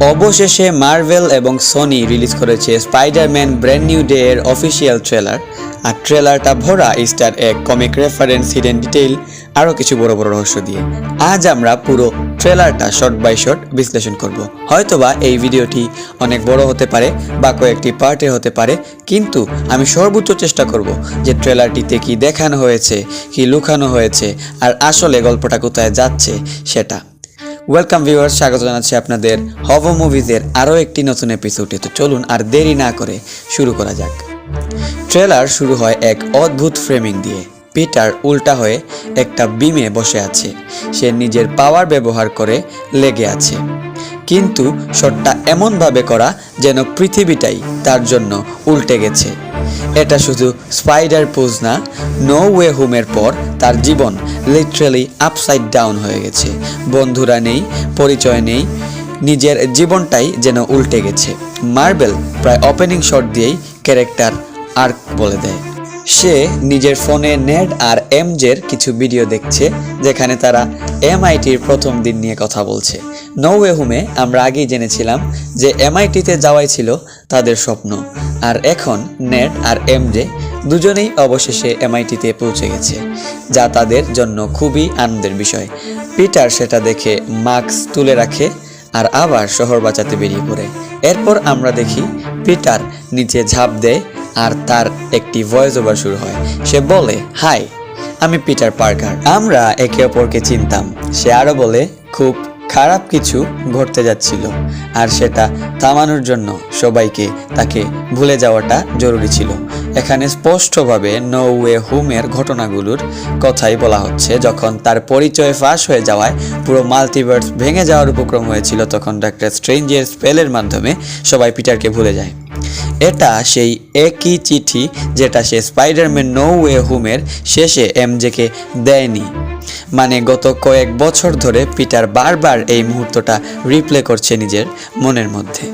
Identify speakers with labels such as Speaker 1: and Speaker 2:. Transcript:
Speaker 1: অবশেষে মার্ভেল এবং Sony release করেছে স্পাইডারম্যান ব্র্যান্ড নিউ ডে এর অফিসিয়াল ট্রেলার। আর ট্রেলারটা ভরা স্টার এক কমিক রেফারেন্স, হিডেন ডিটেইল, আরও কিছু বড় বড় রহস্য দিয়ে। আজ আমরা পুরো ট্রেলারটা শর্ট বাই শর্ট বিশ্লেষণ করব। হয়তোবা এই ভিডিওটি অনেক বড় হতে পারে বা কয়েকটি পার্টের হতে পারে, কিন্তু আমি সর্বোচ্চ চেষ্টা করব যে ট্রেলারটিতে কি দেখানো হয়েছে, কি লুকানো হয়েছে, আর আসলে গল্পটা কোথায় যাচ্ছে সেটা। ওয়েলকাম ভিউয়ার্স, স্বাগত জানাচ্ছি আপনাদের হভ মুভিজের আরও একটি নতুন এপিসোডে। তো চলুন আর দেরি না করে শুরু করা যাক। ট্রেলার শুরু হয় এক অদ্ভুত ফ্রেমিং দিয়ে। পিটার উল্টা হয়ে একটা বিমে বসে আছে। সে নিজের পাওয়ার ব্যবহার করে লেগে আছে, কিন্তু শটটা এমনভাবে করা যেন পৃথিবীটাই তার জন্য উল্টে গেছে। এটা শুধু স্পাইডার পোজ না, নো ওয়ে হোমের পর তার জীবন লিটারালি আপসাইড ডাউন হয়ে গেছে। বন্ধুরা নেই, পরিচয় নেই, নিজের জীবনটাই যেন উল্টে গেছে। মার্ভেল প্রায় ওপেনিং শট দিয়েই ক্যারেক্টার আর্ক বলে দেয়। সে নিজের ফোনে নেড আর এমজের কিছু ভিডিও দেখছে, যেখানে তারা এমআইটির প্রথম দিন নিয়ে কথা বলছে। নো ওয়ে হোমে আমরা আগেই জেনেছিলাম যে এমআইটিতে যাওয়াই ছিল তাদের স্বপ্ন, আর এখন নেড আর এমজে দুজনেই অবশেষে এমআইটিতে পৌঁছে গেছে, যা তাদের জন্য খুবই আনন্দের বিষয়। পিটার সেটা দেখে মাস্ক তুলে রাখে আর আবার শহর বাঁচাতে বেরিয়ে পড়ে। এরপর আমরা দেখি পিটার নিচে ঝাঁপ দেয় আর তার একটি ভয়েস ওভার শুরু হয়। সে বলে, হাই, আমি পিটার পার্কার। আমরা একে অপরকে চিনতাম। সে আরও বলে, খুব খারাপ কিছু ঘটতে যাচ্ছিল, আর সেটা থামানোর জন্য সবাইকে তাকে ভুলে যাওয়াটা জরুরি ছিল। এখানে স্পষ্টভাবে নো ওয়ে হোমের ঘটনাগুলোর কথাই বলা হচ্ছে। যখন তার পরিচয় ফাঁস হয়ে যাওয়ায় পুরো মাল্টিভার্স ভেঙে যাওয়ার উপক্রম হয়েছিল, তখন ডক্টর স্ট্রেঞ্জের স্পেলের মাধ্যমে সবাই পিটারকে ভুলে যায়। এটা সেই একই চিঠি যেটা সে স্পাইডারম্যান নো ওয়ে হোমের শেষে এমজেকে দেয়নি। মানে গত কয়েক বছর ধরে পিটার বারবার এই মুহূর্তটা রিপ্লে করছে নিজের মনের মধ্যে।